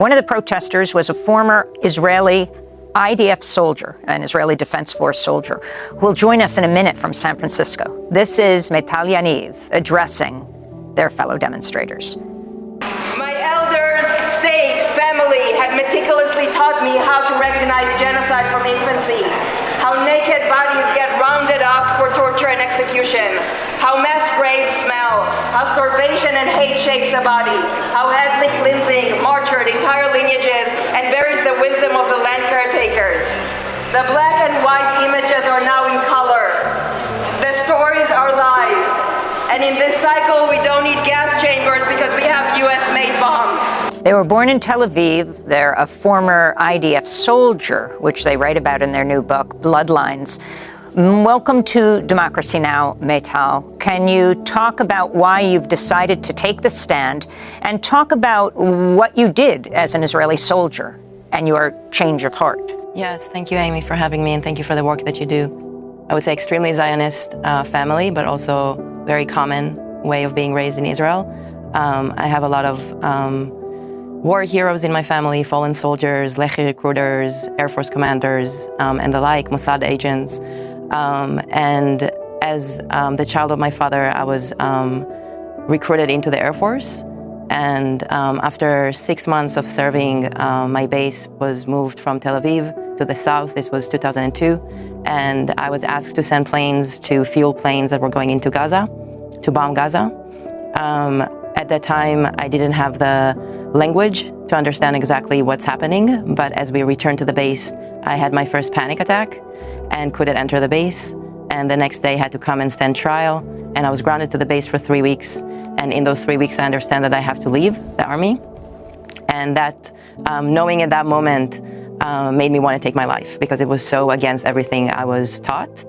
One of the protesters was a former Israeli IDF soldier, an Israeli Defense Force soldier, who will join us in a minute from San Francisco. This is Meital Yaniv addressing their fellow demonstrators. My elders, state, family had meticulously taught me how to recognize genocide from infancy, how naked bodies get rounded up for torture and execution, how mass graves smell, how starvation and hate shapes a body, how ethnic cleansing martyred entire lineages and buries the wisdom of the land caretakers. The black and white images are now in color. The stories are live. And in this cycle, we don't need gas chambers because we have US-made bombs. They were born in Tel Aviv. They're a former IDF soldier, which they write about in their new book, Bloodlines. Welcome to Democracy Now!, Meital. Can you talk about why you've decided to take the stand and talk about what you did as an Israeli soldier and your change of heart? Yes, thank you, Amy, for having me, and thank you for the work that you do. I would say extremely Zionist family, but also very common way of being raised in Israel. I have a lot of war heroes in my family, fallen soldiers, Lehi recruiters, Air Force commanders, and the like, Mossad agents. And as the child of my father, I was recruited into the Air Force. And after 6 months of serving, my base was moved from Tel Aviv to the south. This was 2002. And I was asked to send planes to fuel planes that were going into Gaza, to bomb Gaza. At that time, I didn't have the language to understand exactly what's happening. But as we returned to the base, I had my first panic attack and couldn't enter the base. And the next day, I had to come and stand trial. And I was grounded to the base for 3 weeks. And in those 3 weeks, I understand that I have to leave the army. And that, knowing at that moment, made me want to take my life because it was so against everything I was taught.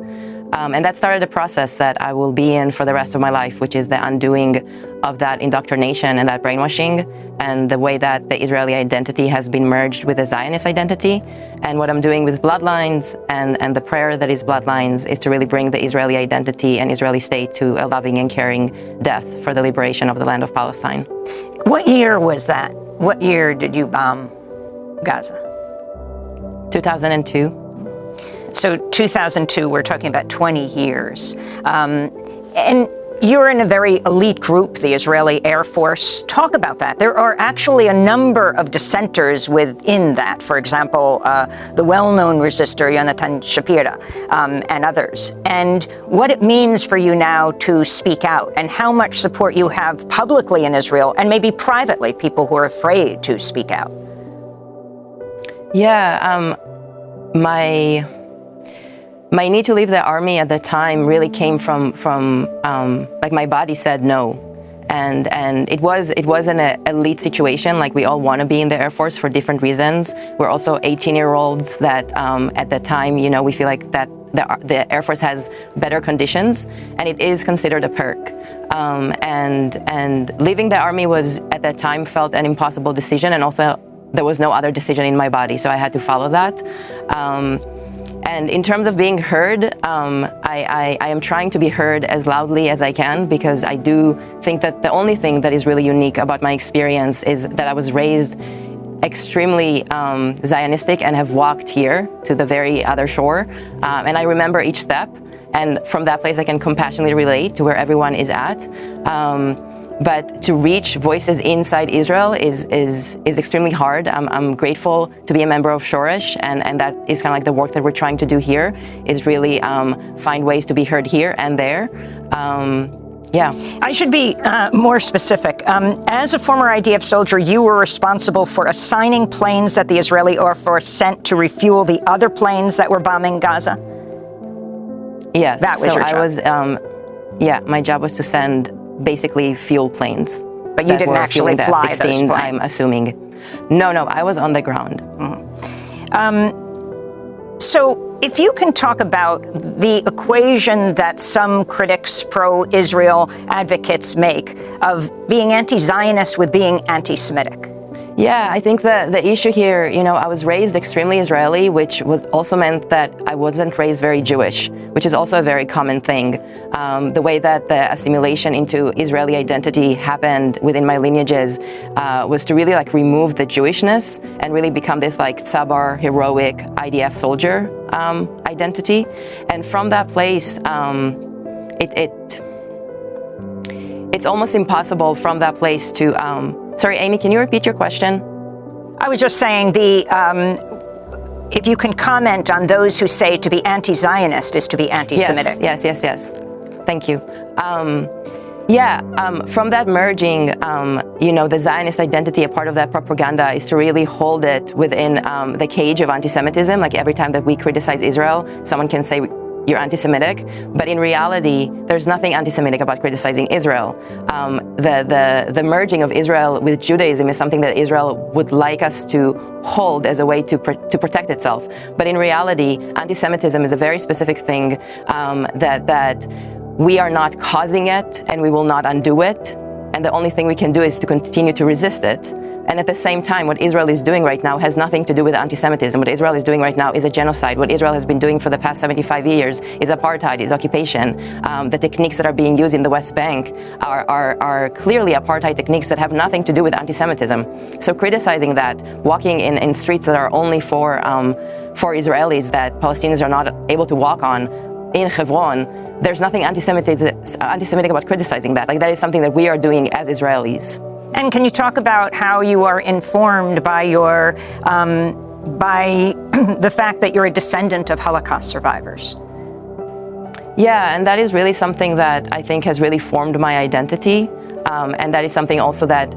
And that started a process that I will be in for the rest of my life, which is the undoing of that indoctrination and that brainwashing and the way that the Israeli identity has been merged with the Zionist identity. And what I'm doing with Bloodlines and the prayer that is Bloodlines is to really bring the Israeli identity and Israeli state to a loving and caring death for the liberation of the land of Palestine. What year was that? What year did you bomb Gaza? 2002. So 2002, we're talking about 20 years. And you're in a very elite group, the Israeli Air Force. Talk about that. There are actually a number of dissenters within that. For example, the well-known resistor, Yonatan Shapira, and others. And what it means for you now to speak out and how much support you have publicly in Israel and maybe privately, people who are afraid to speak out. Yeah, my need to leave the army at the time really came from like my body said no, and it was an elite situation. Like we all want to be in the Air Force for different reasons. We're also 18-year-olds that at the time, you know, we feel like that the Air Force has better conditions, and it is considered a perk. And leaving the army was at that time felt an impossible decision, and also there was no other decision in my body, so I had to follow that. And in terms of being heard, I am trying to be heard as loudly as I can, because I do think that the only thing that is really unique about my experience is that I was raised extremely Zionistic and have walked here to the very other shore. And I remember each step. And from that place, I can compassionately relate to where everyone is at. But to reach voices inside Israel is extremely hard. I'm grateful to be a member of Shoresh, and that is kind of like the work that we're trying to do here, is really find ways to be heard here and there. Yeah. I should be more specific. As a former IDF soldier, you were responsible for assigning planes that the Israeli Air Force sent to refuel the other planes that were bombing Gaza? Yes. That was your job. I was, yeah, my job was to send basically fuel planes. But you didn't actually fly those planes? I'm assuming. No, I was on the ground. Mm-hmm. So if you can talk about the equation that some critics, pro-Israel advocates make of being anti-Zionist with being anti-Semitic. Yeah, I think the issue here, I was raised extremely Israeli, which also meant that I wasn't raised very Jewish, which is also a very common thing. The way that the assimilation into Israeli identity happened within my lineages was to really remove the Jewishness and really become this tzabar, heroic IDF soldier identity. And from that place, it's almost impossible from that place to... Sorry, Amy, can you repeat your question? I was just saying if you can comment on those who say to be anti-Zionist is to be anti-Semitic. Yes. Thank you. From that merging, the Zionist identity, a part of that propaganda is to really hold it within the cage of anti-Semitism. Like every time that we criticize Israel, someone can say, you're anti-Semitic, but in reality, there's nothing anti-Semitic about criticizing Israel. The merging of Israel with Judaism is something that Israel would like us to hold as a way to protect itself. But in reality, anti-Semitism is a very specific thing that we are not causing it and we will not undo it. And the only thing we can do is to continue to resist it. And at the same time, what Israel is doing right now has nothing to do with anti-Semitism. What Israel is doing right now is a genocide. What Israel has been doing for the past 75 years is apartheid, is occupation. The techniques that are being used in the West Bank are clearly apartheid techniques that have nothing to do with anti-Semitism. So criticizing that, walking in streets that are only for Israelis that Palestinians are not able to walk on in Hebron, there's nothing anti-Semitic about criticizing that. That is something that we are doing as Israelis. And can you talk about how you are informed by by the fact that you're a descendant of Holocaust survivors? Yeah, and that is really something that I think has really formed my identity. And that is something also that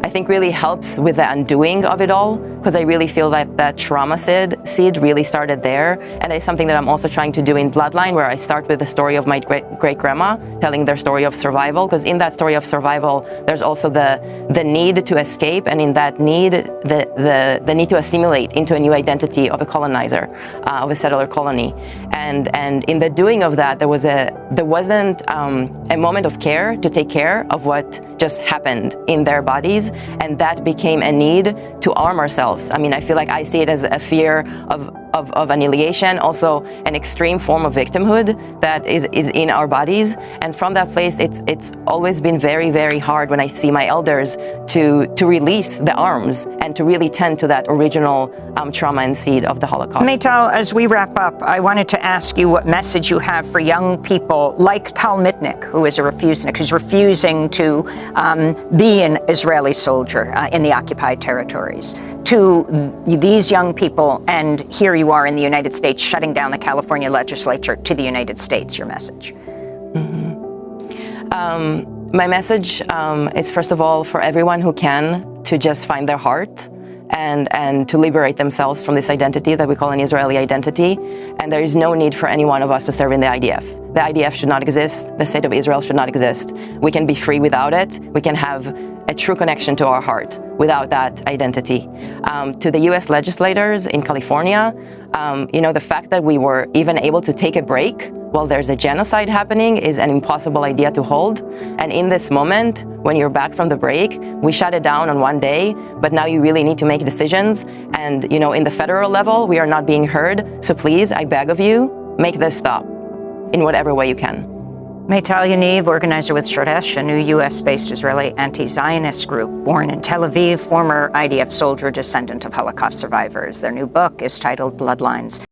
I think really helps with the undoing of it all, because I really feel that that trauma seed really started there. And that is something that I'm also trying to do in Bloodline, where I start with the story of my great-grandma, telling their story of survival, because in that story of survival, there's also the need to escape, and in that need, the need to assimilate into a new identity of a colonizer, of a settler colony. And in the doing of that, there wasn't a moment of care to take care of what just happened in their bodies, and that became a need to arm ourselves. I mean, I feel like I see it as a fear of annihilation, also an extreme form of victimhood that is in our bodies. And from that place, it's always been very, very hard when I see my elders to release the arms and to really tend to that original trauma and seed of the Holocaust. Maytal, as we wrap up, I wanted to ask you what message you have for young people like Tal Mitnick, who is a refusenik, who's refusing to be an Israeli soldier in the occupied territories, to these young people, and here you are in the United States shutting down the California legislature, to the United States, your message? My message is, first of all, for everyone who can, to just find their heart and to liberate themselves from this identity that we call an Israeli identity. And there is no need for any one of us to serve in the IDF. The IDF should not exist. The state of Israel should not exist. We can be free without it. We can have a true connection to our heart without that identity. To the US legislators in California, the fact that we were even able to take a break while there's a genocide happening is an impossible idea to hold. And in this moment, when you're back from the break, we shut it down on one day, but now you really need to make decisions. And, in the federal level, we are not being heard. So please, I beg of you, make this stop in whatever way you can. Maytal Yaniv, organizer with Shoresh, a new US-based Israeli anti-Zionist group born in Tel Aviv, former IDF soldier, descendant of Holocaust survivors. Their new book is titled Bloodlines.